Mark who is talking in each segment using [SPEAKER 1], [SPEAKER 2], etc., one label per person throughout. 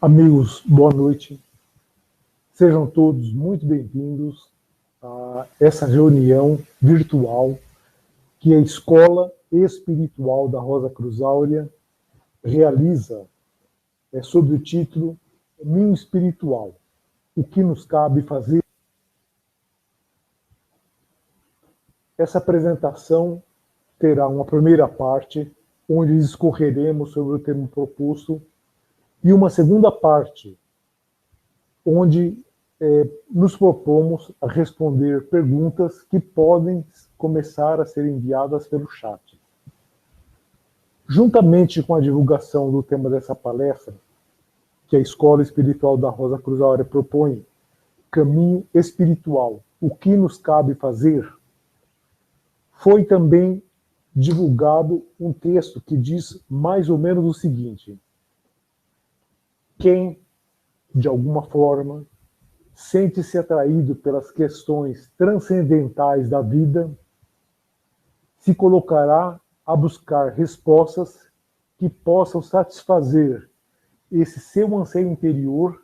[SPEAKER 1] Amigos, boa noite. Sejam todos muito bem-vindos a essa reunião virtual que a Escola Espiritual da Rosa Cruz Áurea realiza sob o título Caminho Espiritual, o que nos cabe fazer. Essa apresentação terá uma primeira parte, onde discorreremos sobre o tema proposto, e uma segunda parte, onde nos propomos a responder perguntas que podem começar a ser enviadas pelo chat. Juntamente com a divulgação do tema dessa palestra, que a Escola Espiritual da Rosa Cruz Áurea propõe, Caminho Espiritual, o que nos cabe fazer, foi também divulgado um texto que diz mais ou menos o seguinte: quem, de alguma forma, sente-se atraído pelas questões transcendentais da vida, se colocará a buscar respostas que possam satisfazer esse seu anseio interior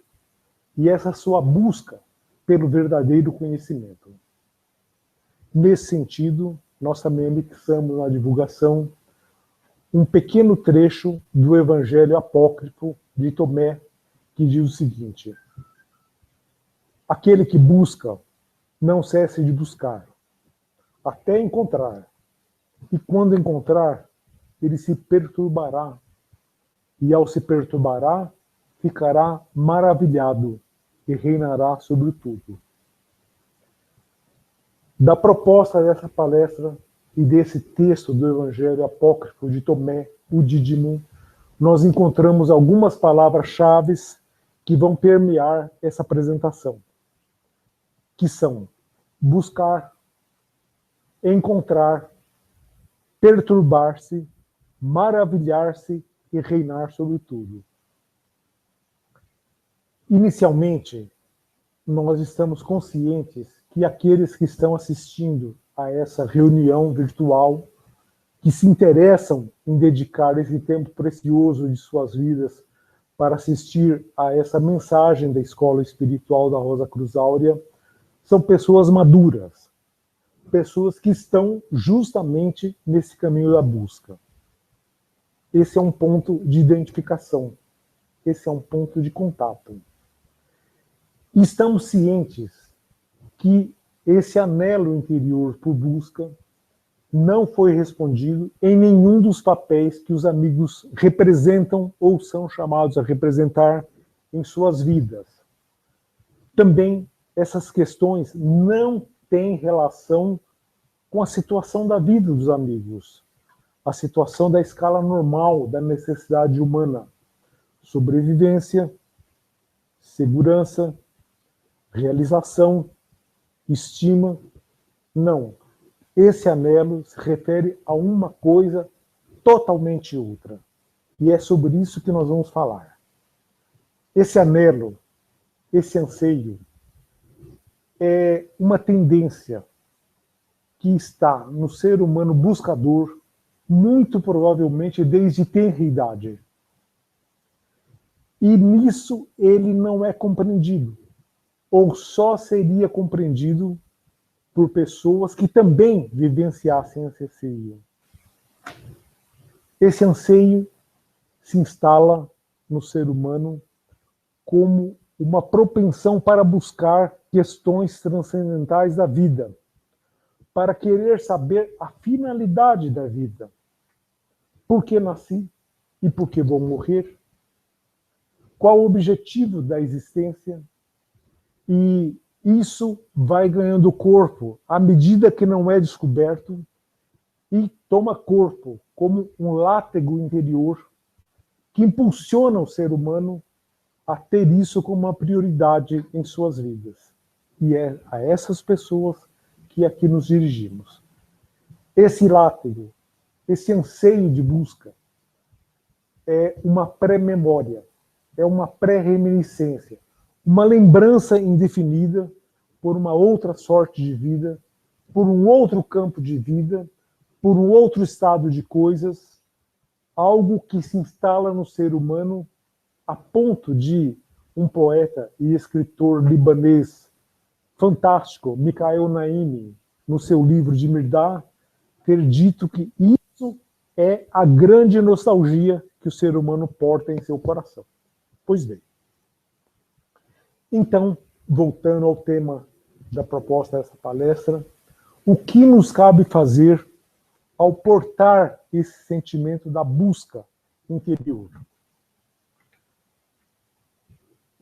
[SPEAKER 1] e essa sua busca pelo verdadeiro conhecimento. Nesse sentido, nós também anexamos na divulgação um pequeno trecho do Evangelho Apócrifo de Tomé, que diz o seguinte: aquele que busca, não cesse de buscar, até encontrar. E quando encontrar, ele se perturbará. E ao se perturbará, ficará maravilhado e reinará sobre tudo. Da proposta dessa palestra e desse texto do Evangelho Apócrifo de Tomé, o Dídimo, nós encontramos algumas palavras-chave que vão permear essa apresentação, que são buscar, encontrar, perturbar-se, maravilhar-se e reinar sobre tudo. Inicialmente, nós estamos conscientes que aqueles que estão assistindo a essa reunião virtual, que se interessam em dedicar esse tempo precioso de suas vidas para assistir a essa mensagem da Escola Espiritual da Rosa Cruz Áurea, são pessoas maduras, pessoas que estão justamente nesse caminho da busca. Esse é um ponto de identificação, esse é um ponto de contato. E estamos cientes que esse anelo interior por busca não foi respondido em nenhum dos papéis que os amigos representam ou são chamados a representar em suas vidas. Também essas questões não têm relação com a situação da vida dos amigos, a situação da escala normal da necessidade humana, sobrevivência, segurança, realização, estima. Não. Esse anelo se refere a uma coisa totalmente outra. E é sobre isso que nós vamos falar. Esse anelo, esse anseio, é uma tendência que está no ser humano buscador, muito provavelmente desde tenra idade. E nisso ele não é compreendido, ou só seria compreendido por pessoas que também vivenciassem esse anseio. Esse anseio se instala no ser humano como uma propensão para buscar questões transcendentais da vida, para querer saber a finalidade da vida. Por que nasci e por que vou morrer? Qual o objetivo da existência? E isso vai ganhando corpo à medida que não é descoberto e toma corpo como um látego interior que impulsiona o ser humano a ter isso como uma prioridade em suas vidas. E é a essas pessoas que aqui nos dirigimos. Esse látego, esse anseio de busca, é uma pré-memória, é uma pré-reminiscência, uma lembrança indefinida por uma outra sorte de vida, por um outro campo de vida, por um outro estado de coisas, algo que se instala no ser humano a ponto de um poeta e escritor libanês fantástico, Mikhail Naimi, no seu livro de Mirdá, ter dito que isso é a grande nostalgia que o ser humano porta em seu coração. Pois bem. Então, voltando ao tema da proposta dessa palestra, o que nos cabe fazer ao portar esse sentimento da busca interior?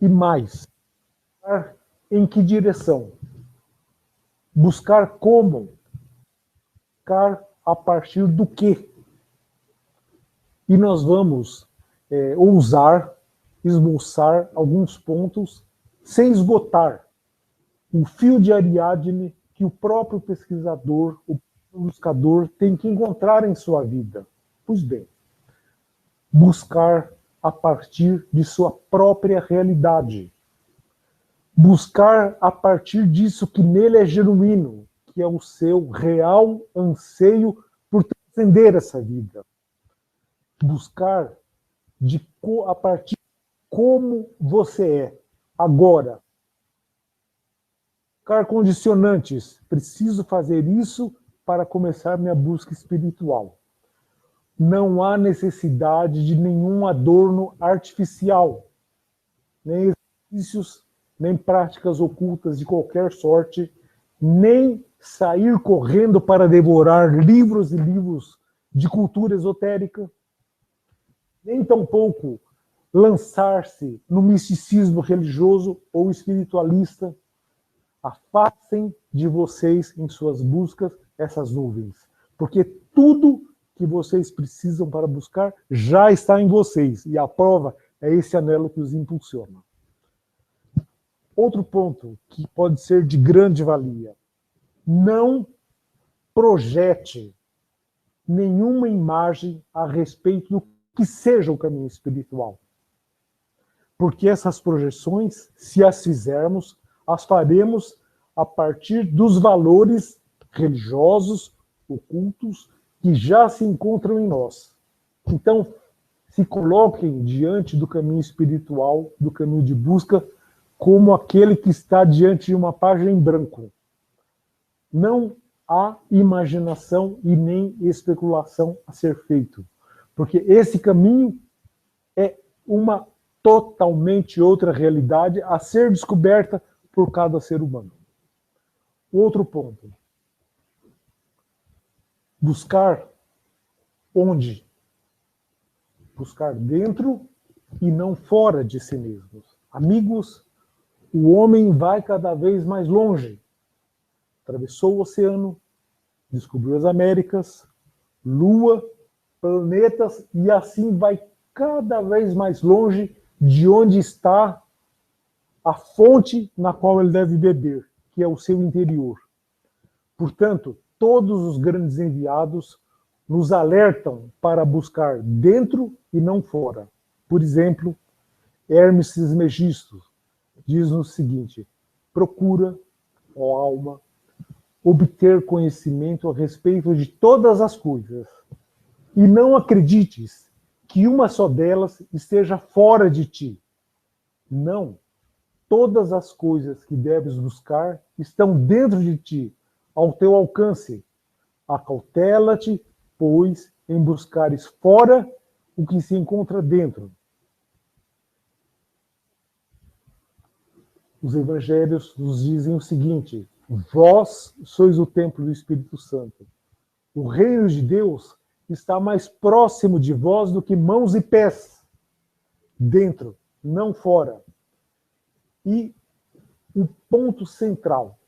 [SPEAKER 1] E mais, em que direção? Buscar como? Buscar a partir do quê? E nós vamos ousar esboçar alguns pontos sem esgotar o fio de Ariadne que o próprio pesquisador, o buscador tem que encontrar em sua vida. Pois bem, buscar a partir de sua própria realidade. Buscar a partir disso que nele é genuíno, que é o seu real anseio por transcender essa vida. Buscar a partir de como você é agora. Buscar condicionantes. Preciso fazer isso para começar minha busca espiritual. Não há necessidade de nenhum adorno artificial, nem exercícios, nem práticas ocultas de qualquer sorte, nem sair correndo para devorar livros e livros de cultura esotérica, nem tampouco lançar-se no misticismo religioso ou espiritualista. Afastem de vocês, em suas buscas, essas nuvens, porque tudo que vocês precisam para buscar já está em vocês, e a prova é esse anelo que os impulsiona. Outro ponto que pode ser de grande valia: não projete nenhuma imagem a respeito do que seja o caminho espiritual. Porque essas projeções, se as fizermos, as faremos a partir dos valores religiosos, ocultos, que já se encontram em nós. Então, se coloquem diante do caminho espiritual, do caminho de busca, como aquele que está diante de uma página em branco. Não há imaginação e nem especulação a ser feito, porque esse caminho é uma totalmente outra realidade a ser descoberta por cada ser humano. Outro ponto. Buscar onde? Buscar dentro e não fora de si mesmos. Amigos, o homem vai cada vez mais longe. Atravessou o oceano, descobriu as Américas, Lua, planetas, e assim vai cada vez mais longe de onde está a fonte na qual ele deve beber, que é o seu interior. Portanto, todos os grandes enviados nos alertam para buscar dentro e não fora. Por exemplo, Hermes Trismegisto diz-nos o seguinte: procura, ó alma, obter conhecimento a respeito de todas as coisas, e não acredites que uma só delas esteja fora de ti. Não. Todas as coisas que deves buscar estão dentro de ti, ao teu alcance. Acautela-te, pois, em buscares fora o que se encontra dentro. Os evangelhos nos dizem o seguinte: vós sois o templo do Espírito Santo. O reino de Deus está mais próximo de vós do que mãos e pés. Dentro, não fora. E o ponto central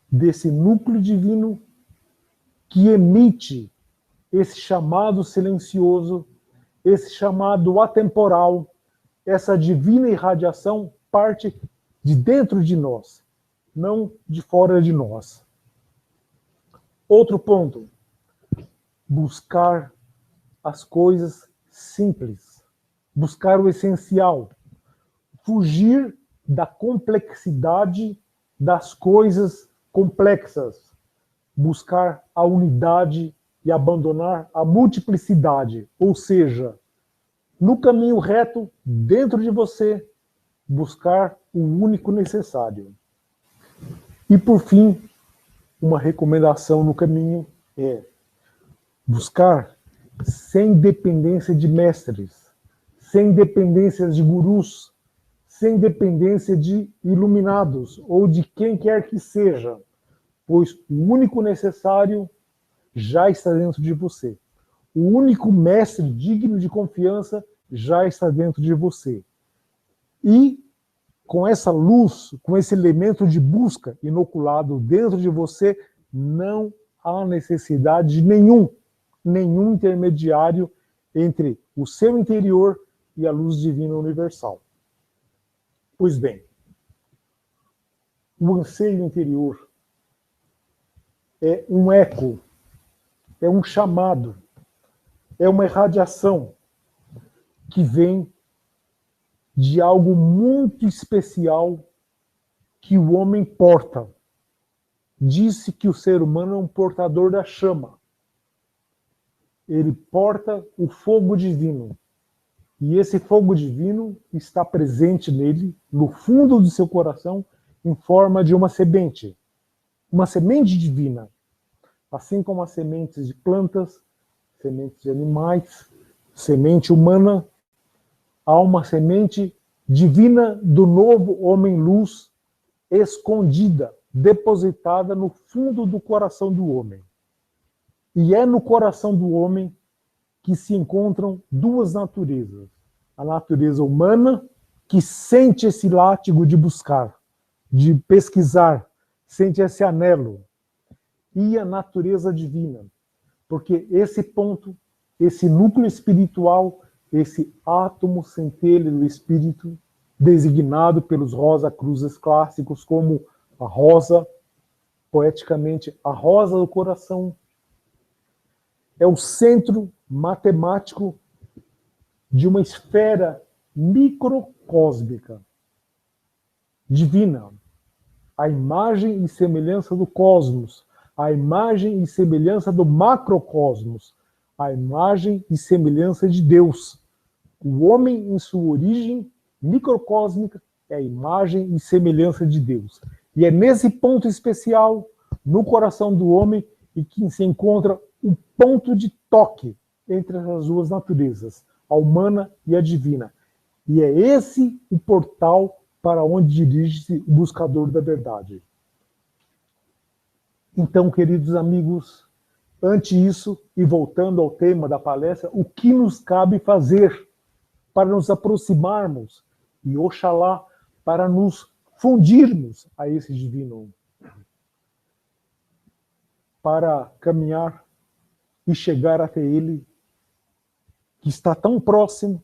[SPEAKER 1] desse núcleo divino que emite esse chamado silencioso, esse chamado atemporal, essa divina irradiação parte de dentro de nós, não de fora de nós. Outro ponto: buscar as coisas simples, buscar o essencial, fugir da complexidade das coisas complexas, buscar a unidade e abandonar a multiplicidade, ou seja, no caminho reto, dentro de você, buscar o único necessário. E por fim, uma recomendação no caminho é buscar sem dependência de mestres, sem dependência de gurus, sem dependência de iluminados ou de quem quer que seja, pois o único necessário já está dentro de você. O único mestre digno de confiança já está dentro de você. E com essa luz, com esse elemento de busca inoculado dentro de você, não há necessidade de nenhum intermediário entre o seu interior e a luz divina universal. Pois bem, o anseio interior é um eco, é um chamado, é uma irradiação que vem de algo muito especial que o homem porta. Disse que o ser humano é um portador da chama. Ele porta o fogo divino. E esse fogo divino está presente nele, no fundo do seu coração, em forma de uma semente divina. Assim como as sementes de plantas, sementes de animais, semente humana, há uma semente divina do novo homem-luz escondida, depositada no fundo do coração do homem. E é no coração do homem que se encontram duas naturezas. A natureza humana, que sente esse látigo de buscar, de pesquisar, sente esse anelo. E a natureza divina, porque esse ponto, esse núcleo espiritual, esse átomo centelha do espírito, designado pelos Rosa Cruzes clássicos como a rosa, poeticamente, a rosa do coração, é o centro matemático de uma esfera microcósmica, divina, a imagem e semelhança do cosmos, a imagem e semelhança do macrocosmos, a imagem e semelhança de Deus. O homem, em sua origem microcósmica, é a imagem e semelhança de Deus. E é nesse ponto especial, no coração do homem, e que se encontra o ponto de toque entre as duas naturezas, a humana e a divina. E é esse o portal para onde dirige-se o buscador da verdade. Então, queridos amigos, ante isso, e voltando ao tema da palestra, o que nos cabe fazer para nos aproximarmos e, oxalá, para nos fundirmos a esse divino, para caminhar e chegar até ele, que está tão próximo.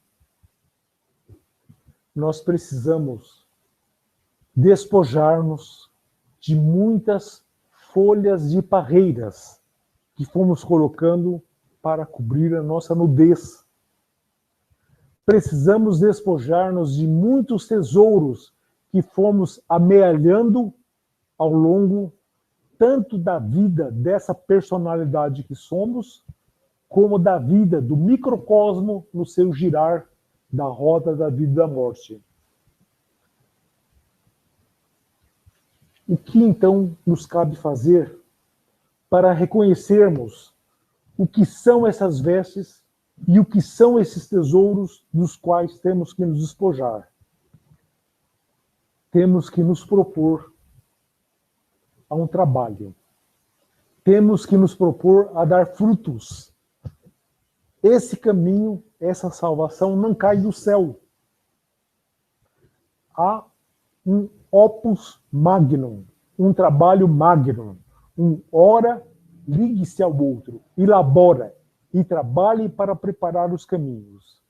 [SPEAKER 1] Nós precisamos despojar-nos de muitas folhas de parreiras que fomos colocando para cobrir a nossa nudez. Precisamos despojar-nos de muitos tesouros que fomos amealhando ao longo tanto da vida dessa personalidade que somos, como da vida do microcosmo no seu girar da roda da vida e da morte. O que então nos cabe fazer para reconhecermos o que são essas vestes e o que são esses tesouros dos quais temos que nos despojar? Temos que nos propor a um trabalho. Temos que nos propor a dar frutos. Esse caminho, essa salvação não cai do céu. Há um opus magnum, um trabalho magnum, ora, ligue-se ao outro, elabora e trabalhe para preparar os caminhos.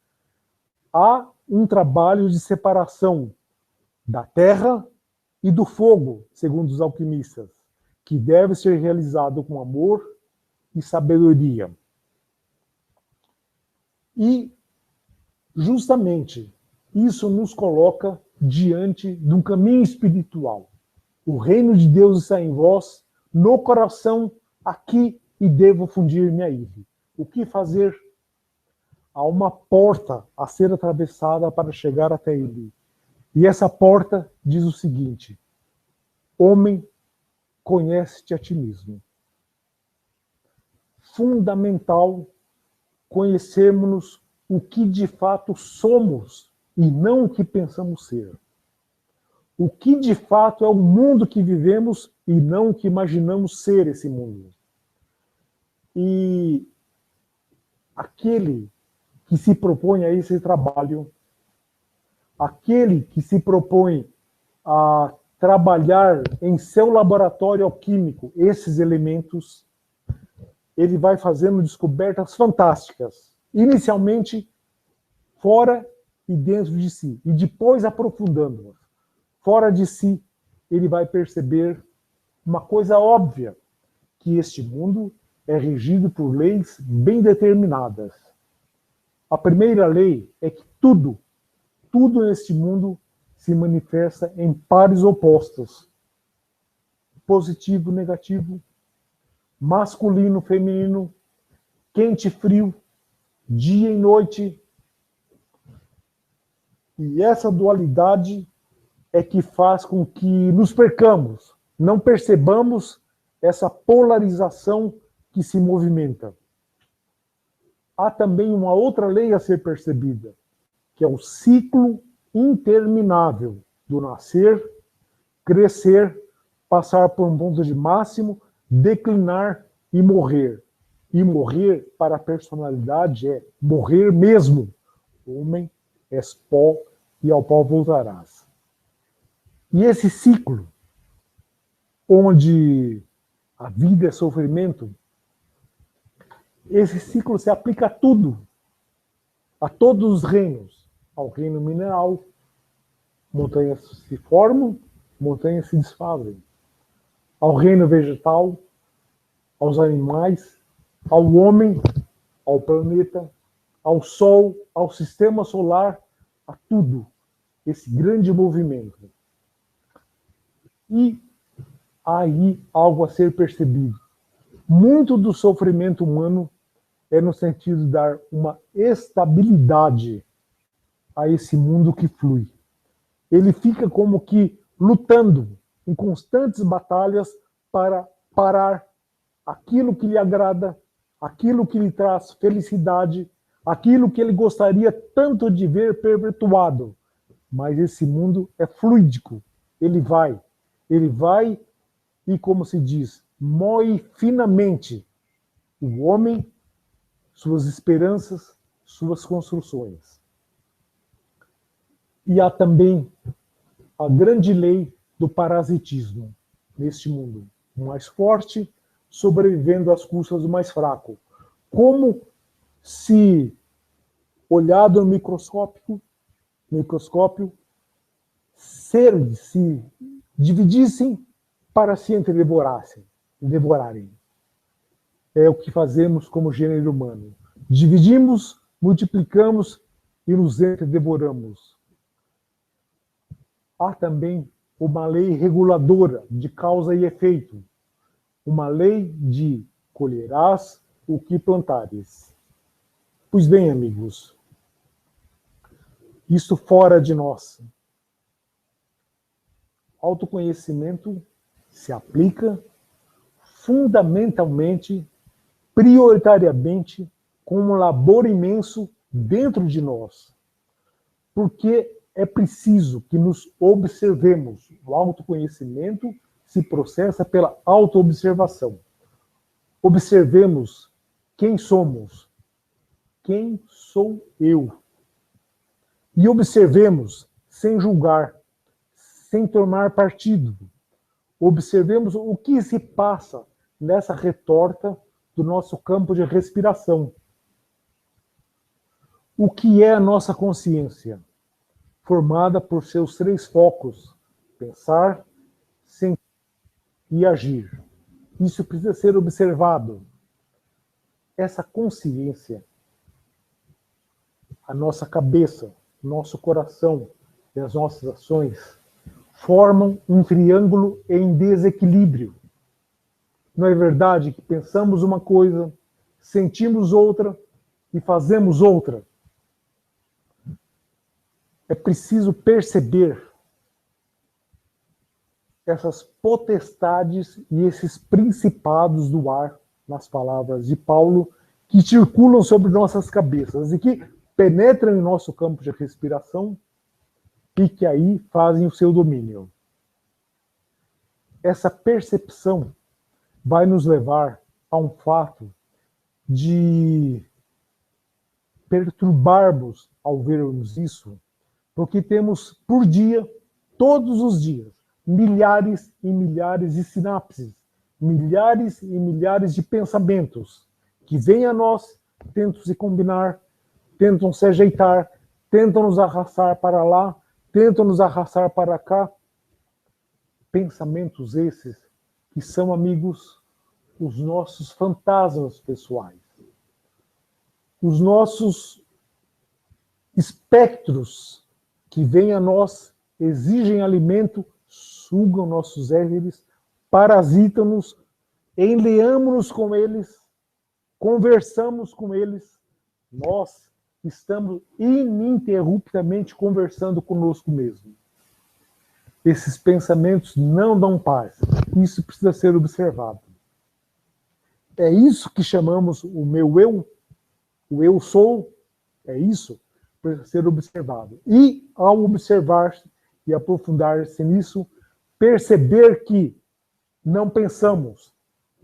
[SPEAKER 1] Há um trabalho de separação da terra e do fogo, segundo os alquimistas, que deve ser realizado com amor e sabedoria. E, justamente, isso nos coloca diante de um caminho espiritual. O reino de Deus está em vós, no coração, aqui, e devo fundir-me a ele. O que fazer? há uma porta a ser atravessada para chegar até ele. E essa porta diz o seguinte: homem, conhece-te a ti mesmo. Fundamental conhecermos o que de fato somos e não o que pensamos ser. O que de fato é o mundo que vivemos e não o que imaginamos ser esse mundo. E aquele que se propõe a esse trabalho, aquele que se propõe a trabalhar em seu laboratório alquímico esses elementos, ele vai fazendo descobertas fantásticas, inicialmente fora e dentro de si, e depois aprofundando-as. Fora de si, ele vai perceber uma coisa óbvia, que este mundo é regido por leis bem determinadas. A primeira lei é que tudo neste mundo se manifesta em pares opostos. Positivo, negativo, masculino, feminino, quente e frio, dia e noite. E essa dualidade é que faz com que nos percamos, não percebamos essa polarização que se movimenta. Há também uma outra lei a ser percebida, que é o ciclo interminável do nascer, crescer, passar por um ponto de máximo, declinar e morrer. E morrer para a personalidade é morrer mesmo. Homem, és pó e ao pó voltarás. E esse ciclo, onde a vida é sofrimento, esse ciclo se aplica a tudo, a todos os reinos. Ao reino mineral, montanhas se formam, montanhas se desfazem. Ao reino vegetal, aos animais, ao homem, ao planeta, ao Sol, ao sistema solar, a tudo. Esse grande movimento. E aí algo a ser percebido. Muito do sofrimento humano é no sentido de dar uma estabilidade a esse mundo que flui. Ele fica como que lutando em constantes batalhas para parar aquilo que lhe agrada, aquilo que lhe traz felicidade, aquilo que ele gostaria tanto de ver perpetuado. Mas esse mundo é fluídico. Ele vai e, como se diz, moe finamente o homem, suas esperanças, suas construções. E há também a grande lei do parasitismo neste mundo. O mais forte sobrevivendo às custas do mais fraco. Como se, olhado no microscópio, seres se dividissem para se devorarem. É o que fazemos como gênero humano. Dividimos, multiplicamos e nos devoramos. Há também uma lei reguladora de causa e efeito. Uma lei de colherás o que plantares. Pois bem, amigos, isso fora de nós. Autoconhecimento se aplica fundamentalmente, prioritariamente, com um labor imenso dentro de nós. Porque é preciso que nos observemos. O autoconhecimento se processa pela autoobservação. Observemos quem somos. Quem sou eu? E observemos sem julgar, sem tomar partido. Observemos o que se passa nessa retorta do nosso campo de respiração. O que é a nossa consciência? Formada por seus 3 focos: pensar, sentir e agir. Isso precisa ser observado. Essa consciência, a nossa cabeça, nosso coração e as nossas ações formam um triângulo em desequilíbrio. Não é verdade que pensamos uma coisa, sentimos outra e fazemos outra É preciso perceber essas potestades e esses principados do ar, nas palavras de Paulo, que circulam sobre nossas cabeças e que penetram em nosso campo de respiração e que aí fazem o seu domínio. Essa percepção vai nos levar a um fato de perturbarmos ao vermos isso, porque temos por dia, todos os dias, milhares e milhares de sinapses, milhares e milhares de pensamentos que vêm a nós, tentam se combinar, tentam se ajeitar, tentam nos arrastar para lá, tentam nos arrastar para cá. Pensamentos esses que são, amigos, os nossos fantasmas pessoais, os nossos espectros que vêm a nós, exigem alimento, sugam nossos éteres, parasitam-nos, enleamos-nos com eles, conversamos com eles. Nós estamos ininterruptamente conversando conosco mesmo. Esses pensamentos não dão paz. Isso precisa ser observado. É isso que chamamos o meu eu, o eu sou, é isso que precisa ser observado. E, ao observar-se e aprofundar-se nisso, perceber que não pensamos,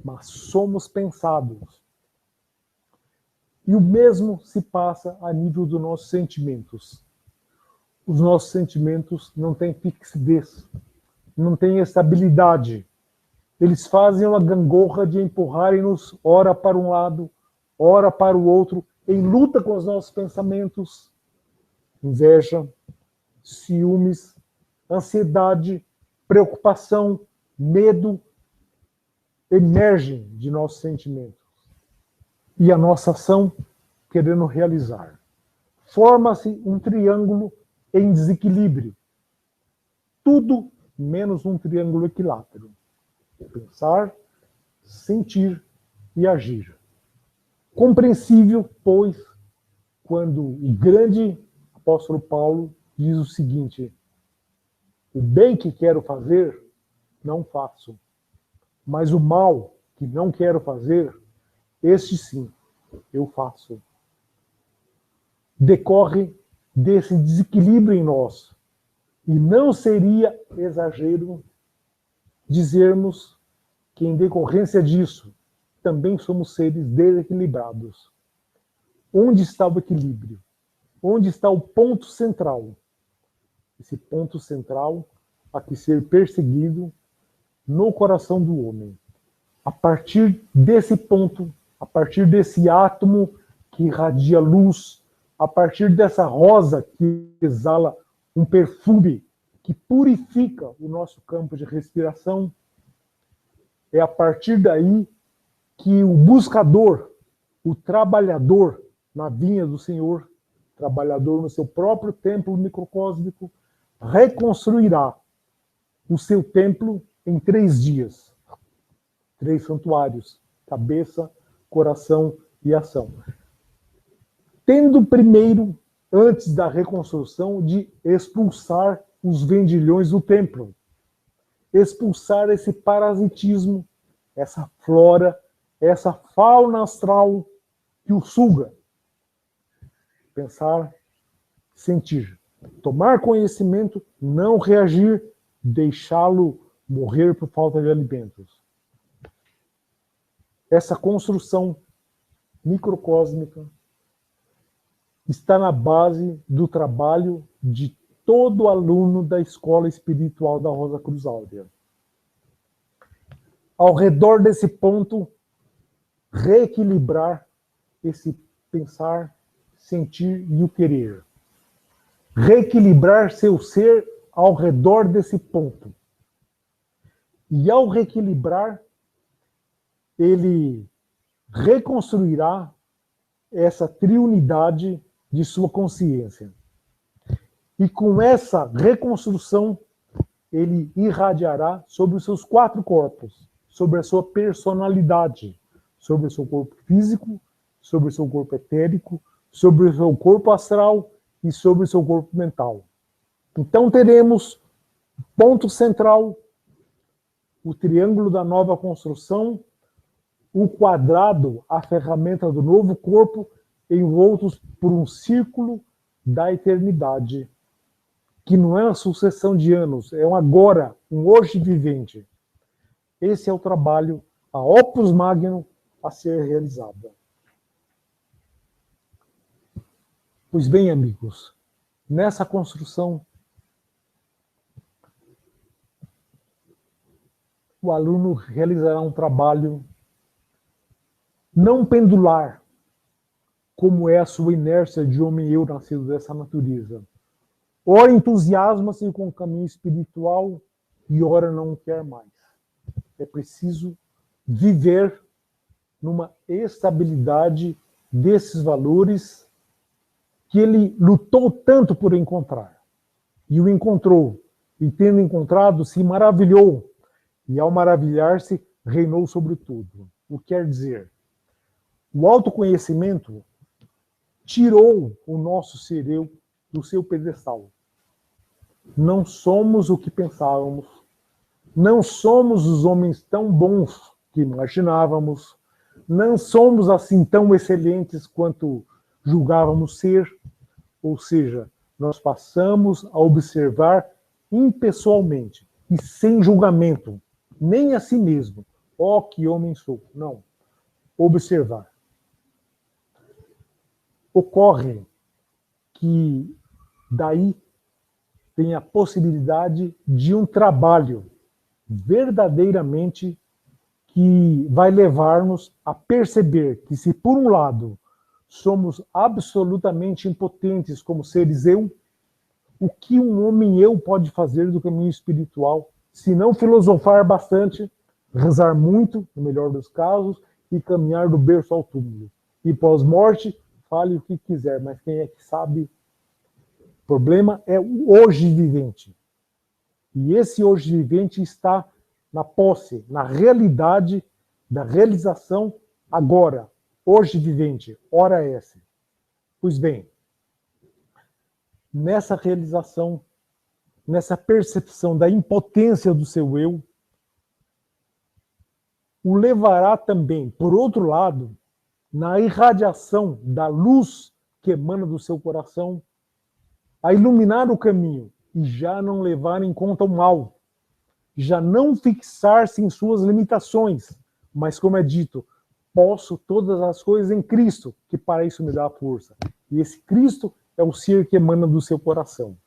[SPEAKER 1] mas somos pensados. E o mesmo se passa a nível dos nossos sentimentos. Os nossos sentimentos não têm fixidez, não têm estabilidade. Eles fazem uma gangorra de empurrarem-nos ora para um lado, ora para o outro, em luta com os nossos pensamentos. Inveja, ciúmes, ansiedade, preocupação, medo, emergem de nossos sentimentos. E a nossa ação querendo realizar. Forma-se um triângulo em desequilíbrio. Tudo menos um triângulo equilátero. Pensar, sentir e agir. Compreensível, pois, quando o grande apóstolo Paulo diz o seguinte: o bem que quero fazer, não faço. Mas o mal que não quero fazer, este sim, eu faço. Decorre desse desequilíbrio em nós. E não seria exagero dizermos que, em decorrência disso, também somos seres desequilibrados. Onde está o equilíbrio? Onde está o ponto central? Esse ponto central a que ser perseguido no coração do homem. A partir desse ponto, a partir desse átomo que irradia luz, a partir dessa rosa que exala um perfume que purifica o nosso campo de respiração, é a partir daí que o buscador, o trabalhador na vinha do Senhor, trabalhador no seu próprio templo microcósmico, reconstruirá o seu templo em 3 dias. 3 santuários: cabeça, coração e ação. Tendo primeiro, antes da reconstrução, de expulsar os vendilhões do templo. Expulsar esse parasitismo, essa flora, essa fauna astral que o suga. Pensar, sentir. Tomar conhecimento, não reagir, deixá-lo morrer por falta de alimentos. Essa construção microcósmica está na base do trabalho de todo aluno da escola espiritual da Rosa Cruz Áurea. Ao redor desse ponto, reequilibrar esse pensar, sentir e o querer. Reequilibrar seu ser ao redor desse ponto. E ao reequilibrar, ele reconstruirá essa triunidade de sua consciência. E com essa reconstrução, ele irradiará sobre os seus 4 corpos, sobre a sua personalidade, sobre o seu corpo físico, sobre o seu corpo etérico, sobre o seu corpo astral e sobre o seu corpo mental. Então teremos ponto central, o triângulo da nova construção, o quadrado, a ferramenta do novo corpo, envoltos por um círculo da eternidade, que não é uma sucessão de anos, é um agora, um hoje vivente. Esse é o trabalho, a opus magnum, a ser realizada. Pois bem, amigos, nessa construção, o aluno realizará um trabalho não pendular, como é a sua inércia de homem eu nascido dessa natureza. Ora entusiasma-se com o caminho espiritual e ora não quer mais. É preciso viver numa estabilidade desses valores que ele lutou tanto por encontrar. E o encontrou. E tendo encontrado, se maravilhou. E ao maravilhar-se, reinou sobre tudo. O que quer dizer? O autoconhecimento tirou o nosso ser eu do seu pedestal. Não somos o que pensávamos. Não somos os homens tão bons que imaginávamos. Não somos assim tão excelentes quanto julgávamos ser. Ou seja, nós passamos a observar impessoalmente e sem julgamento, nem a si mesmo. Ó, que homem sou. Não. Observar. Ocorre que daí tem a possibilidade de um trabalho verdadeiramente que vai levar-nos a perceber que se por um lado somos absolutamente impotentes como seres eu, o que um homem eu pode fazer do caminho espiritual, se não filosofar bastante, rezar muito, no melhor dos casos, e caminhar do berço ao túmulo. E pós-morte, fale o que quiser, mas quem é que sabe? O problema é o hoje vivente. E esse hoje vivente está na posse, na realidade da realização agora, hoje vivente, hora essa. Pois bem, nessa realização, nessa percepção da impotência do seu eu, o levará também, por outro lado, na irradiação da luz que emana do seu coração, a iluminar o caminho e já não levar em conta o mal, já não fixar-se em suas limitações, mas, como é dito, posso todas as coisas em Cristo, que para isso me dá a força. E esse Cristo é o ser que emana do seu coração.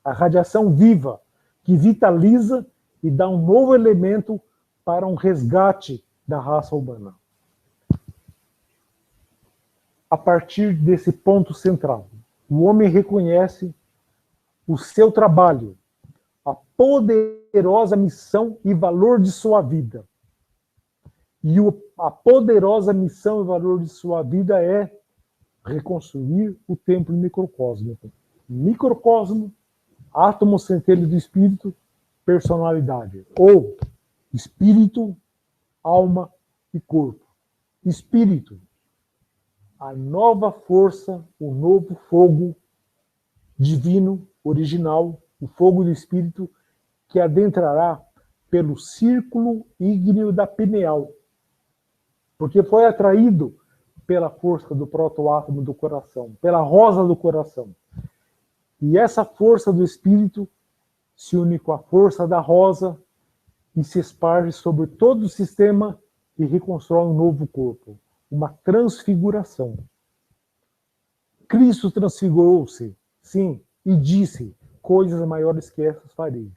[SPEAKER 1] A radiação viva, que vitaliza e dá um novo elemento para um resgate da raça humana. A partir desse ponto central, o homem reconhece o seu trabalho, a poderosa missão e valor de sua vida. E a poderosa missão e valor de sua vida é reconstruir o templo microcósmico. Microcosmo, átomo centelha do espírito, personalidade. Ou espírito, alma e corpo. Espírito, a nova força, o novo fogo divino, original, o fogo do espírito, que adentrará pelo círculo ígneo da pineal, porque foi atraído pela força do protoátomo do coração, pela rosa do coração. E essa força do espírito se une com a força da rosa e se esparge sobre todo o sistema e reconstrói um novo corpo, uma transfiguração. Cristo transfigurou-se, sim, e disse: coisas maiores que essas fareis.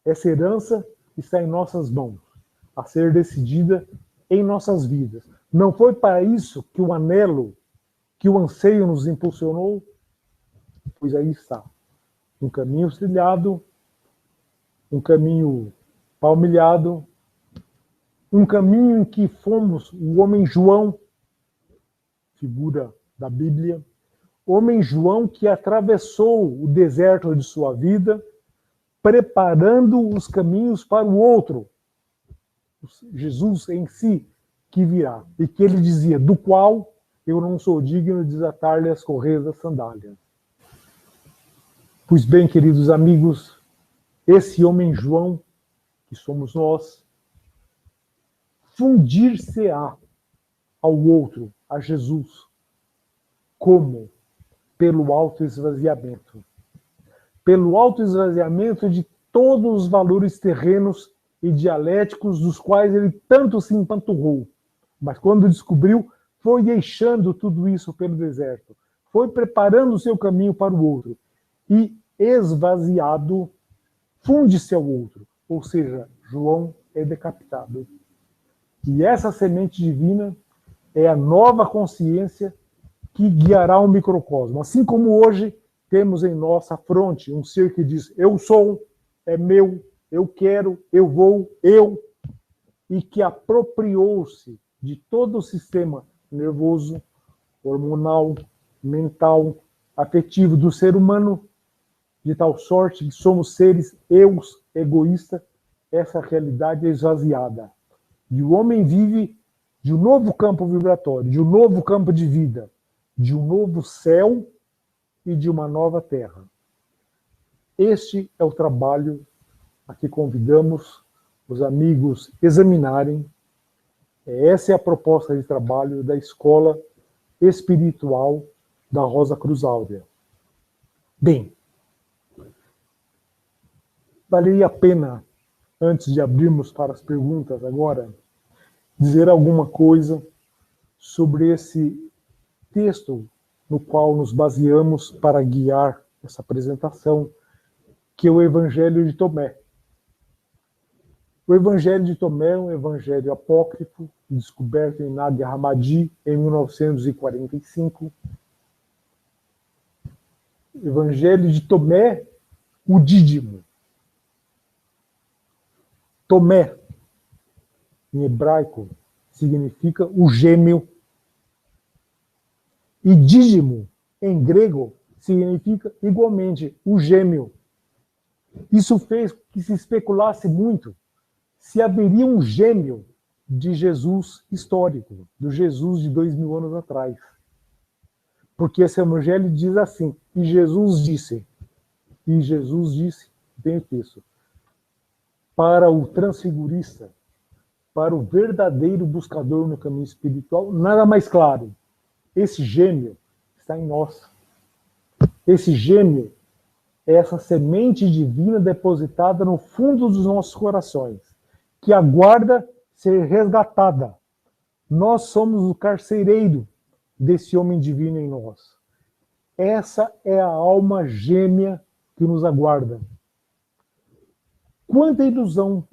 [SPEAKER 1] Essa herança está em nossas mãos, a ser decidida em nossas vidas. Não foi para isso que o anelo, que o anseio nos impulsionou? Pois aí está. Um caminho trilhado, um caminho palmilhado, um caminho em que fomos o homem João, figura da Bíblia, homem João que atravessou o deserto de sua vida, preparando os caminhos para o outro, Jesus em si, que virá. E que ele dizia, do qual eu não sou digno de desatar-lhe as correias das sandálias. Pois bem, queridos amigos, esse homem João, que somos nós, fundir-se-á ao outro, a Jesus. Como? Pelo autoesvaziamento. Pelo autoesvaziamento de todos os valores terrenos e dialéticos dos quais ele tanto se empanturrou. Mas quando descobriu, foi deixando tudo isso pelo deserto. Foi preparando o seu caminho para o outro. E, esvaziado, funde-se ao outro. Ou seja, João é decapitado. E essa semente divina é a nova consciência que guiará o microcosmo. Assim como hoje temos em nossa fronte um ser que diz: eu sou, é meu, eu quero, eu vou, eu, e que apropriou-se de todo o sistema nervoso, hormonal, mental, afetivo do ser humano, de tal sorte que somos seres eus, egoístas. Essa realidade é esvaziada. E o homem vive de um novo campo vibratório, de um novo campo de vida, de um novo céu e de uma nova terra. Este é o trabalho a que convidamos os amigos examinarem. Essa é a proposta de trabalho da Escola Espiritual da Rosa Cruz Áurea. Bem, valeria a pena, antes de abrirmos para as perguntas agora, dizer alguma coisa sobre esse texto no qual nos baseamos para guiar essa apresentação, que é o Evangelho de Tomé. O Evangelho de Tomé é um evangelho apócrifo, descoberto em Nag Hammadi em 1945. Evangelho de Tomé, o Dídimo. Tomé, em hebraico, significa o gêmeo. E dídimo, em grego, significa igualmente o gêmeo. Isso fez que se especulasse muito se haveria um gêmeo de Jesus histórico, do Jesus de 2000 anos atrás. Porque esse evangelho diz assim: e Jesus disse, bem isso, para o transfigurista, para o verdadeiro buscador no caminho espiritual, nada mais claro. Esse gêmeo está em nós. Esse gêmeo é essa semente divina depositada no fundo dos nossos corações, que aguarda ser resgatada. Nós somos o carcereiro desse homem divino em nós. Essa é a alma gêmea que nos aguarda. Quanta ilusão,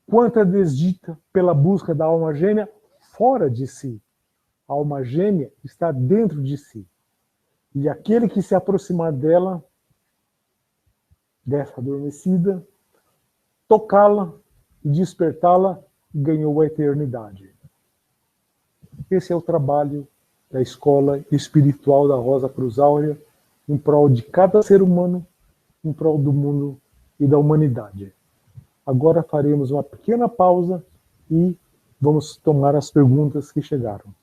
[SPEAKER 1] quanta desdita pela busca da alma gêmea fora de si. A alma gêmea está dentro de si. E aquele que se aproximar dela, dessa adormecida, tocá-la e despertá-la, ganhou a eternidade. Esse é o trabalho da Escola Espiritual da Rosa Cruz Áurea em prol de cada ser humano, em prol do mundo e da humanidade. Agora faremos uma pequena pausa e vamos tomar as perguntas que chegaram.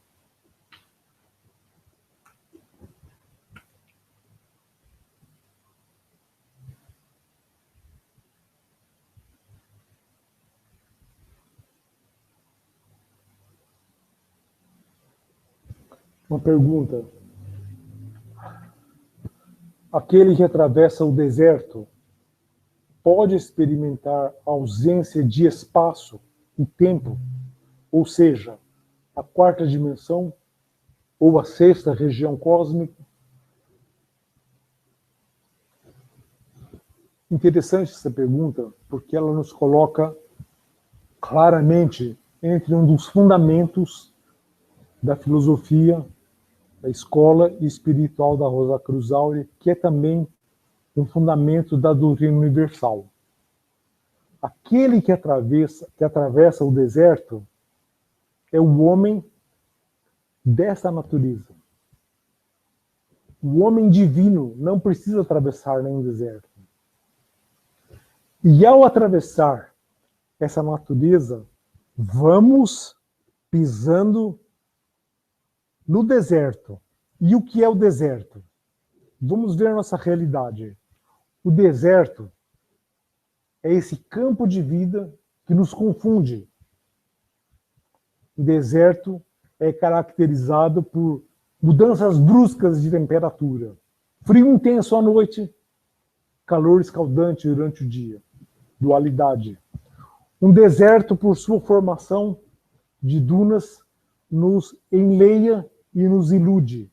[SPEAKER 1] Uma pergunta. Aquele que atravessa o deserto pode experimentar a ausência de espaço e tempo, ou seja, a quarta dimensão ou a sexta região cósmica? Interessante essa pergunta, porque ela nos coloca claramente entre um dos fundamentos da filosofia, da Escola Espiritual da Rosa Cruz Áurea, que é também um fundamento da doutrina universal. Aquele que atravessa o deserto é o homem dessa natureza. O homem divino não precisa atravessar nenhum deserto. E ao atravessar essa natureza, vamos pisando no deserto. E o que é o deserto? Vamos ver a nossa realidade. O deserto é esse campo de vida que nos confunde. O deserto é caracterizado por mudanças bruscas de temperatura. Frio intenso à noite, calor escaldante durante o dia. Dualidade. Um deserto, por sua formação de dunas, nos enleia e nos ilude.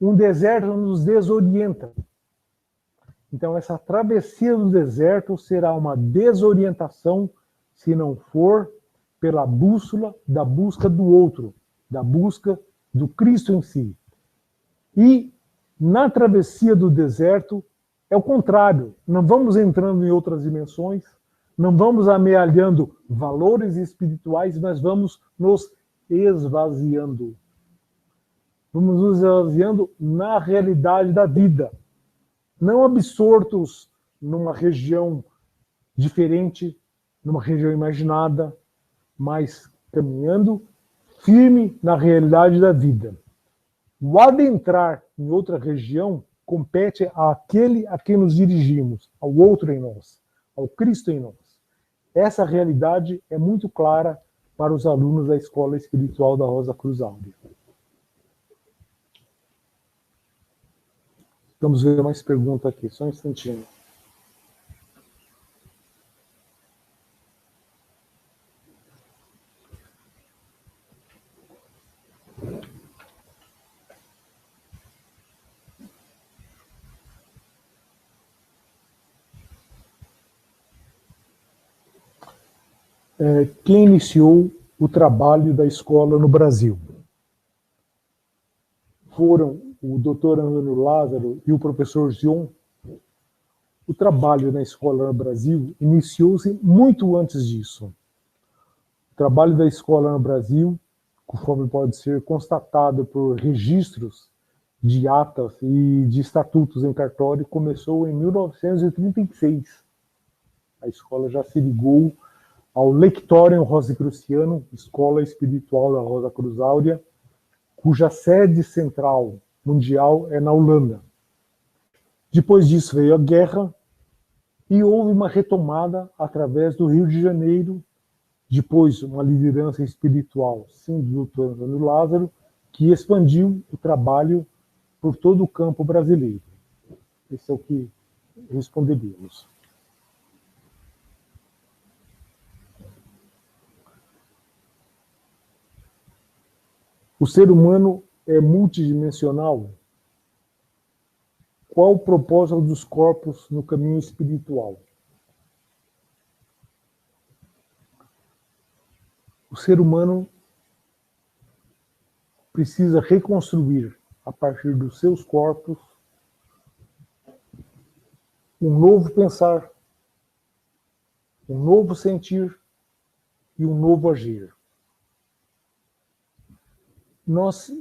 [SPEAKER 1] Um deserto nos desorienta. Então, essa travessia do deserto será uma desorientação se não for pela bússola da busca do outro, da busca do Cristo em si. E na travessia do deserto é o contrário. Não vamos entrando em outras dimensões, não vamos amealhando valores espirituais, mas vamos nos esvaziando. Vamos nos esvaziando na realidade da vida. Não absortos numa região diferente, numa região imaginada, mas caminhando firme na realidade da vida. O adentrar em outra região compete àquele a quem nos dirigimos, ao outro em nós, ao Cristo em nós. Essa realidade é muito clara para os alunos da Escola Espiritual da Rosa Cruz Áurea. Vamos ver mais pergunta aqui, só um instantinho. Quem iniciou o trabalho da escola no Brasil? Foram o Dr. Antônio Lázaro e o professor Zion. O trabalho na escola no Brasil iniciou-se muito antes disso. O trabalho da escola no Brasil, conforme pode ser constatado por registros de atas e de estatutos em cartório, começou em 1936. A escola já se ligou ao Lectorium Rosicruciano, Escola Espiritual da Rosa Cruz Áurea, cuja sede central mundial é na Holanda. Depois disso veio a guerra e houve uma retomada através do Rio de Janeiro, depois uma liderança espiritual, sim, do Dr. Antônio Lázaro, que expandiu o trabalho por todo o campo brasileiro. Esse é o que responderíamos. O ser humano é multidimensional? Qual o propósito dos corpos no caminho espiritual? O ser humano precisa reconstruir, a partir dos seus corpos, um novo pensar, um novo sentir e um novo agir. Nós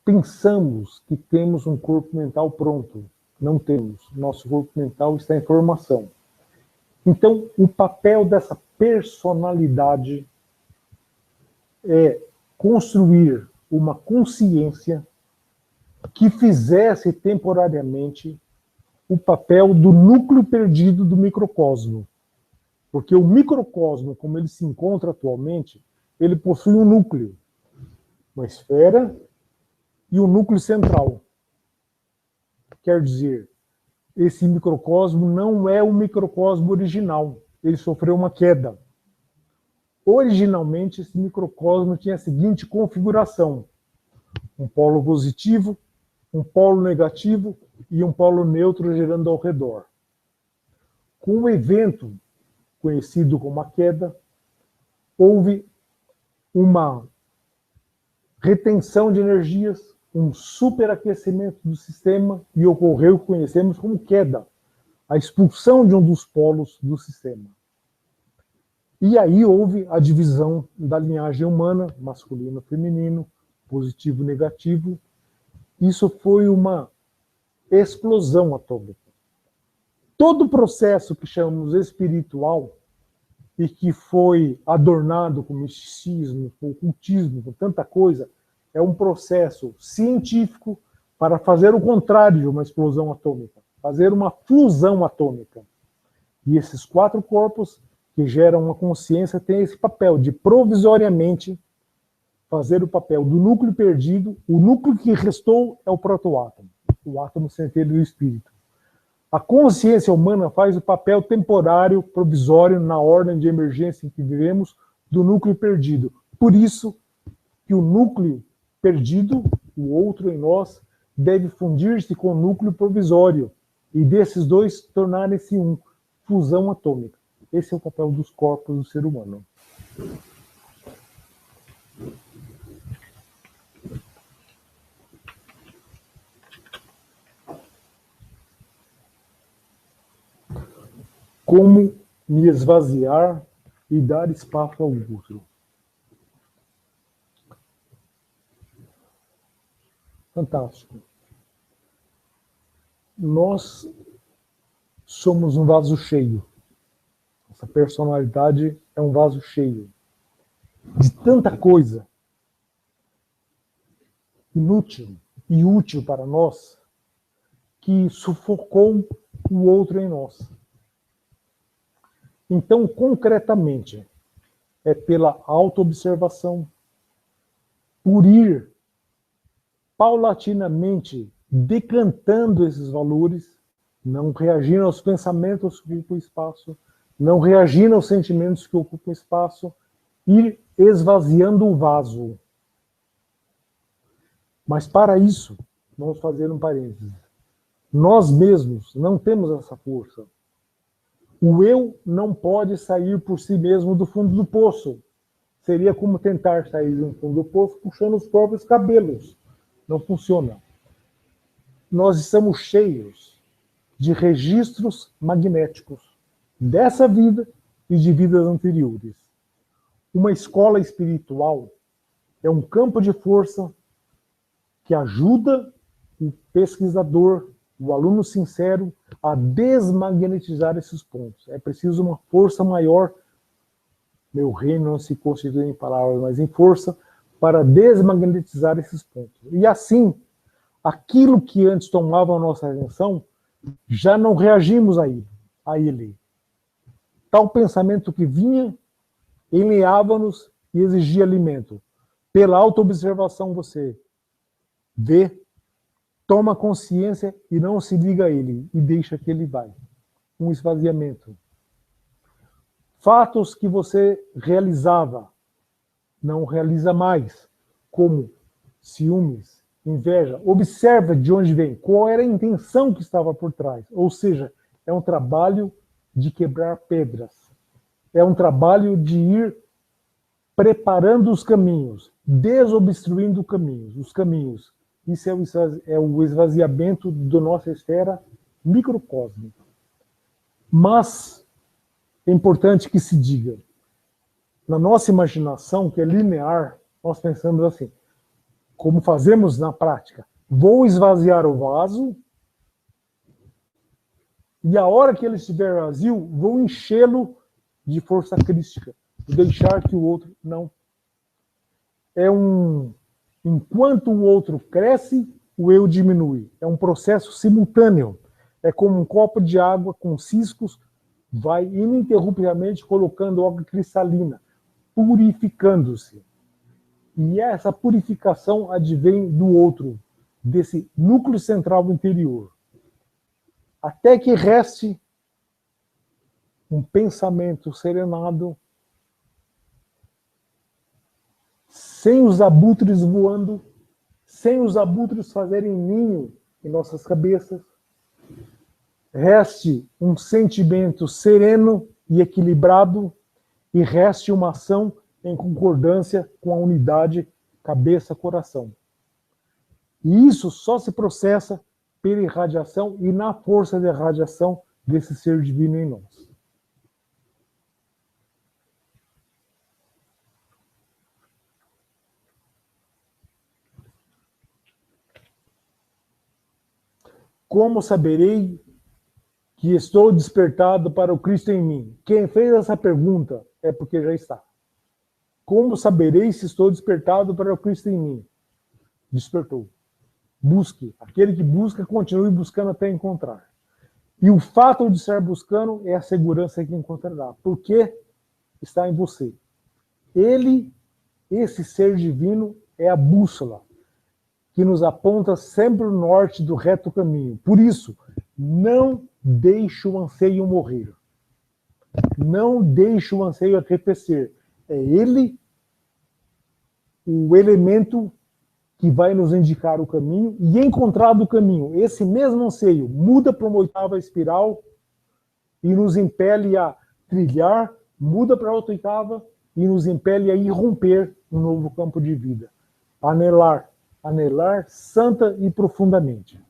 [SPEAKER 1] pensamos que temos um corpo mental pronto. Não temos. Nosso corpo mental está em formação. Então, o papel dessa personalidade é construir uma consciência que fizesse temporariamente o papel do núcleo perdido do microcosmo. Porque o microcosmo, como ele se encontra atualmente, ele possui um núcleo, uma esfera e um núcleo central. Quer dizer, esse microcosmo não é o microcosmo original. Ele sofreu uma queda. Originalmente, esse microcosmo tinha a seguinte configuração: um polo positivo, um polo negativo e um polo neutro girando ao redor. Com o evento conhecido como a queda, houve uma retenção de energias, um superaquecimento do sistema e ocorreu o que conhecemos como queda, a expulsão de um dos polos do sistema. E aí houve a divisão da linhagem humana, masculino, feminino, positivo, negativo. Isso foi uma explosão atômica. Todo o processo que chamamos espiritual e que foi adornado com misticismo, com ocultismo, com tanta coisa, é um processo científico para fazer o contrário de uma explosão atômica. fazer uma fusão atômica. E esses 4 corpos que geram uma consciência têm esse papel de provisoriamente fazer o papel do núcleo perdido. O núcleo que restou é o protoátomo, o átomo centelha do espírito. A consciência humana faz o papel temporário, provisório, na ordem de emergência em que vivemos, do núcleo perdido. Por isso que o núcleo perdido, o outro em nós, deve fundir-se com o núcleo provisório e desses dois tornarem-se um, fusão atômica. Esse é o papel dos corpos do ser humano. Como me esvaziar e dar espaço ao outro. Fantástico. Nós somos um vaso cheio. Nossa personalidade é um vaso cheio de tanta coisa inútil e útil para nós que sufocou o outro em nós. Então, concretamente, é pela autoobservação, por ir paulatinamente decantando esses valores, não reagindo aos pensamentos que ocupam espaço, não reagindo aos sentimentos que ocupam espaço, ir esvaziando o vaso. Mas para isso, vamos fazer um parênteses. Nós mesmos não temos essa força. O eu não pode sair por si mesmo do fundo do poço. Seria como tentar sair do fundo do poço puxando os próprios cabelos. Não funciona. Nós estamos cheios de registros magnéticos dessa vida e de vidas anteriores. Uma escola espiritual é um campo de força que ajuda o pesquisador, o aluno sincero, a desmagnetizar esses pontos. É preciso uma força maior. Meu reino não se constitui em palavras, mas em força, para desmagnetizar esses pontos. E assim, aquilo que antes tomava a nossa atenção, já não reagimos a ele. Tal pensamento que vinha, enleava-nos e exigia alimento. Pela autoobservação você vê, toma consciência e não se liga a ele, e deixa que ele vai. Um esvaziamento. Fatos que você realizava, não realiza mais, como ciúmes, inveja. Observa de onde vem, qual era a intenção que estava por trás. Ou seja, é um trabalho de quebrar pedras. É um trabalho de ir preparando os caminhos, desobstruindo os caminhos. Isso é o esvaziamento da nossa esfera microcósmica. Mas é importante que se diga, na nossa imaginação, que é linear, nós pensamos assim, como fazemos na prática, vou esvaziar o vaso e a hora que ele estiver vazio, vou enchê-lo de força crística, deixar que o outro não. Enquanto o outro cresce, o eu diminui. É um processo simultâneo. É como um copo de água com ciscos, vai ininterruptamente colocando água cristalina, purificando-se. E essa purificação advém do outro, desse núcleo central interior. Até que reste um pensamento serenado, sem os abutres voando, sem os abutres fazerem ninho em nossas cabeças. Reste um sentimento sereno e equilibrado e reste uma ação em concordância com a unidade cabeça-coração. E isso só se processa pela irradiação e na força da irradiação desse ser divino em nós. Como saberei que estou despertado para o Cristo em mim? Quem fez essa pergunta é porque já está. Como saberei se estou despertado para o Cristo em mim? Despertou. Busque. Aquele que busca, continue buscando até encontrar. E o fato de estar buscando é a segurança que encontrará, porque está em você. Ele, esse ser divino, é a bússola que nos aponta sempre o norte do reto caminho. Por isso, não deixe o anseio morrer. Não deixe o anseio arrefecer. É ele o elemento que vai nos indicar o caminho, e encontrado o caminho, esse mesmo anseio muda para uma oitava espiral e nos impele a trilhar, muda para outra oitava e nos impele a irromper um novo campo de vida. Anelar, anelar santa e profundamente.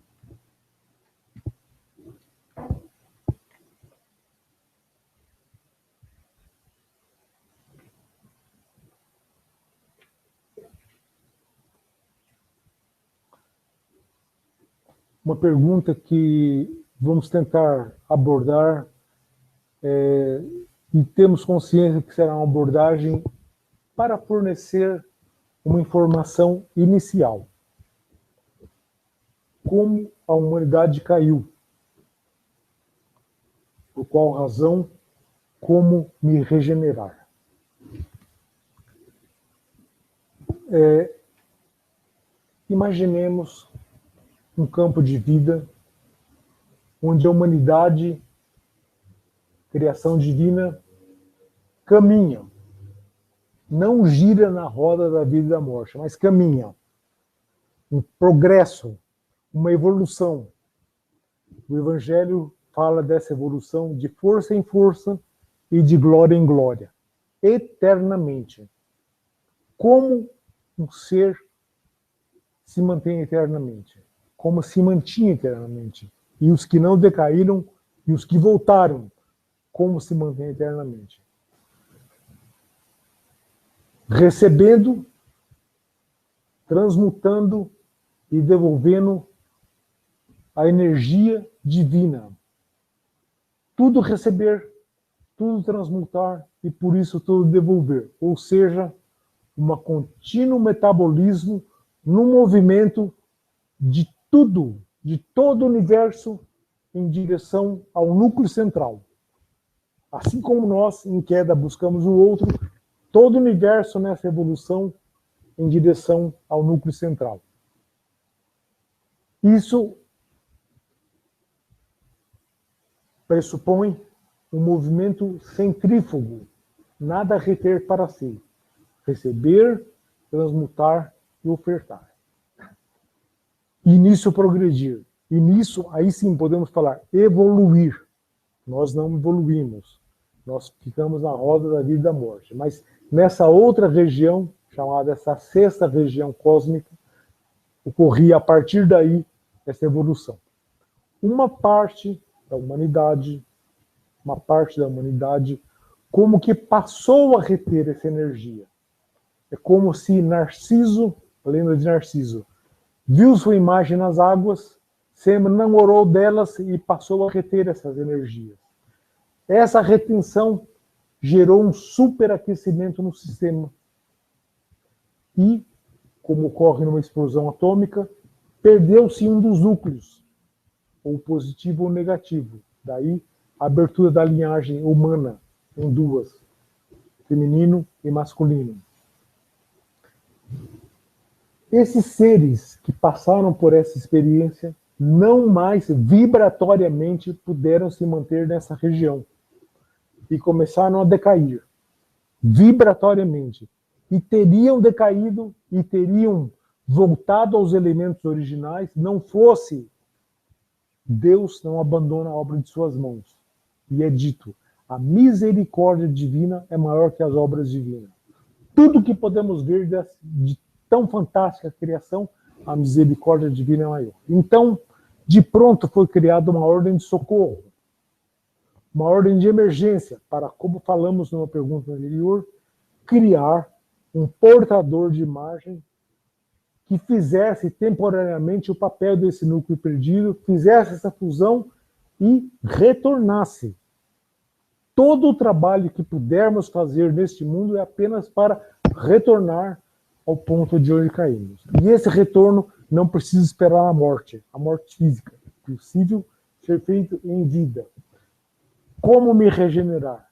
[SPEAKER 1] Uma pergunta que vamos tentar abordar e temos consciência que será uma abordagem para fornecer uma informação inicial. Como a humanidade caiu? Por qual razão? Como me regenerar? Imaginemos um campo de vida onde a humanidade, criação divina, caminha. Não gira na roda da vida e da morte, mas caminha. Um progresso, uma evolução. O Evangelho fala dessa evolução de força em força e de glória em glória, eternamente. Como um ser se mantém eternamente? Como se mantinha eternamente? E os que não decaíram e os que voltaram, como se mantém eternamente? Recebendo, transmutando e devolvendo a energia divina. Tudo receber, tudo transmutar e por isso tudo devolver. Ou seja, um contínuo metabolismo no movimento de tudo, de todo o universo em direção ao núcleo central. Assim como nós, em queda, buscamos o outro, todo o universo nessa evolução em direção ao núcleo central. Isso pressupõe um movimento centrífugo, nada a reter para si. Receber, transmutar e ofertar. E nisso progredir. E nisso, aí sim podemos falar, evoluir. Nós não evoluímos. Nós ficamos na roda da vida e da morte. Mas nessa outra região, chamada essa sexta região cósmica, ocorria a partir daí essa evolução. Uma parte da humanidade, como que passou a reter essa energia. É como se Narciso, a lenda de Narciso, viu sua imagem nas águas, se enamorou delas e passou a reter essas energias. Essa retenção gerou um superaquecimento no sistema. E, como ocorre numa explosão atômica, perdeu-se um dos núcleos, ou positivo ou negativo. Daí a abertura da linhagem humana em duas, feminino e masculino. Esses seres que passaram por essa experiência não mais vibratoriamente puderam se manter nessa região e começaram a decair vibratoriamente e teriam decaído e teriam voltado aos elementos originais, não fosse Deus não abandona a obra de suas mãos. E é dito, a misericórdia divina é maior que as obras divinas. Tudo que podemos ver de tão fantástica criação, a misericórdia divina é maior. Então, de pronto foi criada uma ordem de socorro, uma ordem de emergência, para, como falamos numa pergunta anterior, criar um portador de imagem que fizesse temporariamente o papel desse núcleo perdido, fizesse essa fusão e retornasse. Todo o trabalho que pudermos fazer neste mundo é apenas para retornar ao ponto de onde caímos. E esse retorno não precisa esperar a morte física. É possível ser feito em vida. Como me regenerar?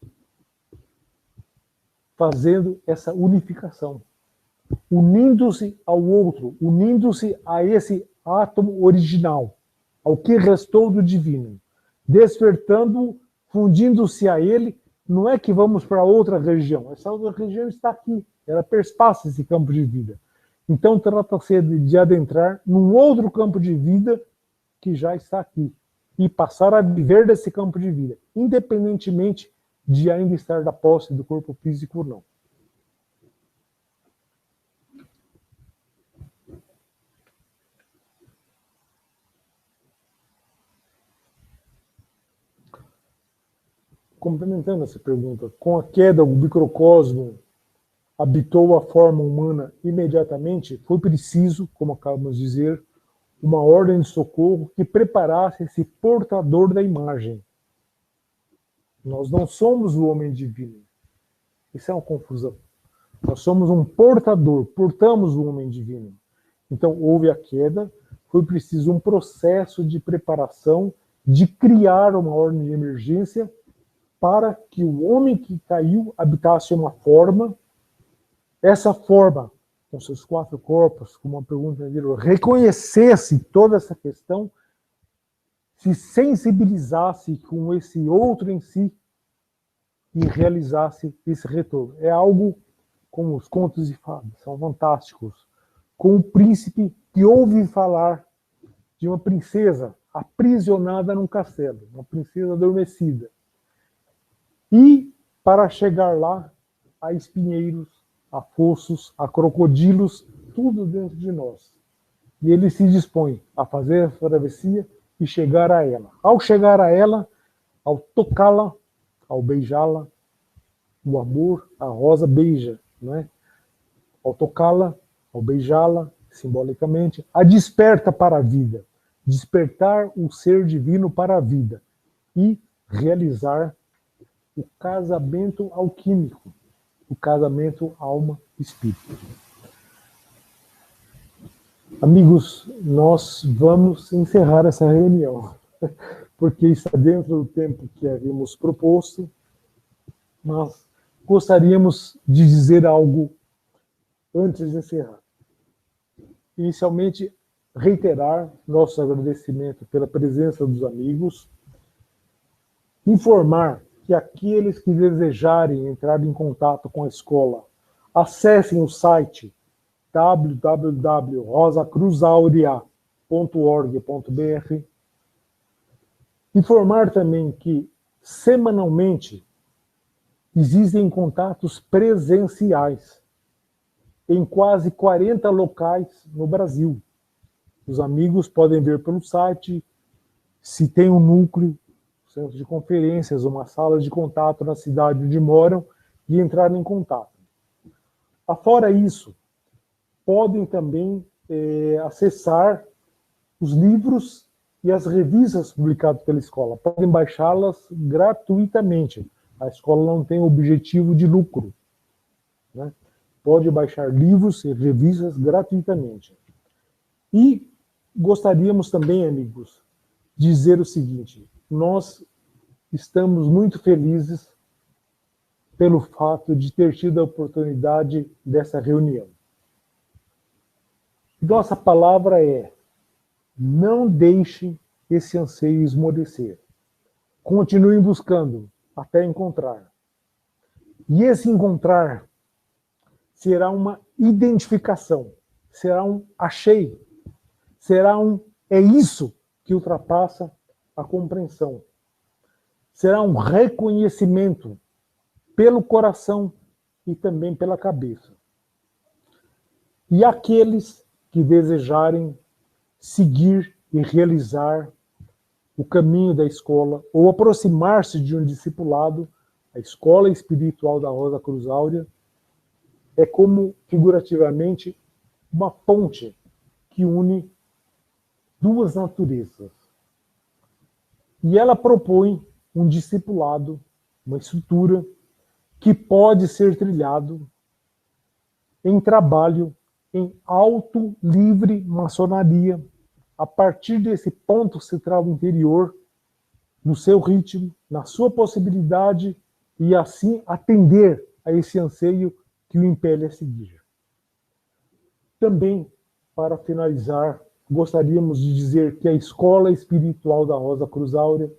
[SPEAKER 1] Fazendo essa unificação, unindo-se ao outro, unindo-se a esse átomo original, ao que restou do divino, despertando, fundindo-se a ele. Não é que vamos para outra região, essa outra região está aqui, ela perspassa esse campo de vida. Então trata-se de adentrar num outro campo de vida que já está aqui e passar a viver desse campo de vida, independentemente de ainda estar da posse do corpo físico ou não. Complementando essa pergunta, com a queda, o microcosmo habitou a forma humana imediatamente? Foi preciso, como acabamos de dizer, uma ordem de socorro que preparasse esse portador da imagem. Nós não somos o homem divino. Isso é uma confusão. Nós somos um portador, portamos o homem divino. Então, houve a queda, foi preciso um processo de preparação, de criar uma ordem de emergência para que o homem que caiu habitasse uma forma, essa forma, com seus 4 corpos, como a pergunta anterior, reconhecesse toda essa questão, se sensibilizasse com esse outro em si e realizasse esse retorno. É algo como os contos de fadas, são fantásticos. Com o príncipe que ouve falar de uma princesa aprisionada num castelo, uma princesa adormecida. E, para chegar lá, há espinheiros, há fossos, há crocodilos, tudo dentro de nós. E ele se dispõe a fazer a travessia e chegar a ela. Ao chegar a ela, ao tocá-la, ao beijá-la, o amor, a rosa beija, não é? Ao tocá-la, ao beijá-la, simbolicamente, a desperta para a vida. Despertar o ser divino para a vida. E realizar o casamento alquímico, o casamento alma-espírito. Amigos, nós vamos encerrar essa reunião, porque está dentro do tempo que havíamos proposto, mas gostaríamos de dizer algo antes de encerrar. Inicialmente, reiterar nosso agradecimento pela presença dos amigos, informar que aqueles que desejarem entrar em contato com a escola, acessem o site www.rosacruzaurea.org.br. Informar também que, semanalmente, existem contatos presenciais em quase 40 locais no Brasil. Os amigos podem ver pelo site se tem um núcleo, centro de conferências, uma sala de contato na cidade onde moram e entrar em contato. Afora isso, podem também acessar os livros e as revistas publicadas pela escola. Podem baixá-las gratuitamente. A escola não tem objetivo de lucro, né? Pode baixar livros e revistas gratuitamente. E gostaríamos também, amigos, dizer o seguinte: nós estamos muito felizes pelo fato de ter tido a oportunidade dessa reunião. Nossa palavra é: não deixe esse anseio esmorecer. Continuem buscando até encontrar. E esse encontrar será uma identificação, será um achei, será um é isso que ultrapassa a compreensão. Será um reconhecimento pelo coração e também pela cabeça. E aqueles que desejarem seguir e realizar o caminho da escola ou aproximar-se de um discipulado, a escola espiritual da Rosa Cruz Áurea é como, figurativamente, uma ponte que une duas naturezas. E ela propõe um discipulado, uma estrutura que pode ser trilhado em trabalho, em auto-livre maçonaria, a partir desse ponto central interior no seu ritmo, na sua possibilidade, e assim atender a esse anseio que o impele a seguir. Também, para finalizar, gostaríamos de dizer que a Escola Espiritual da Rosa Cruz Áurea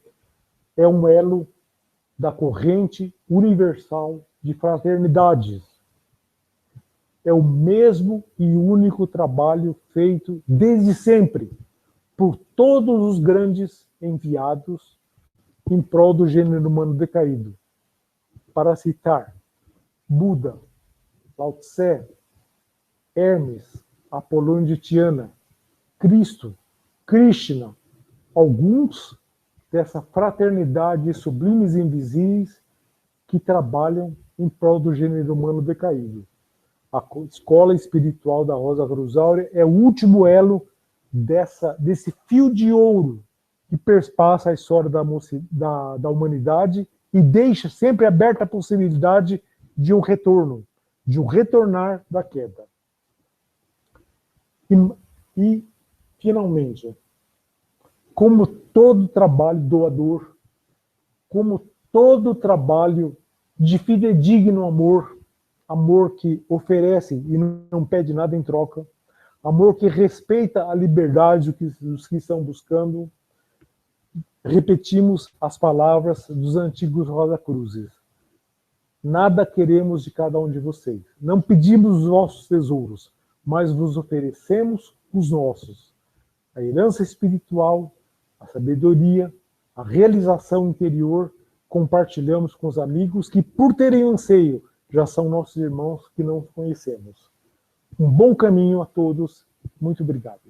[SPEAKER 1] é um elo da corrente universal de fraternidades. É o mesmo e único trabalho feito desde sempre por todos os grandes enviados em prol do gênero humano decaído. Para citar Buda, Lao Tse, Hermes, Apolônio de Tiana, Cristo, Krishna, alguns dessa fraternidade sublimes e invisíveis que trabalham em prol do gênero humano decaído. A Escola Espiritual da Rosa Cruz Áurea é o último elo desse fio de ouro que perpassa a história da humanidade e deixa sempre aberta a possibilidade de um retorno, de um retornar da queda. E finalmente, como todo trabalho doador, como todo trabalho de fidedigno amor, amor que oferece e não pede nada em troca, amor que respeita a liberdade dos que estão buscando, repetimos as palavras dos antigos Rosa Cruzes. Nada queremos de cada um de vocês. Não pedimos os vossos tesouros, mas vos oferecemos os nossos. A herança espiritual, a sabedoria, a realização interior, compartilhamos com os amigos que, por terem anseio, já são nossos irmãos que não conhecemos. Um bom caminho a todos. Muito obrigado.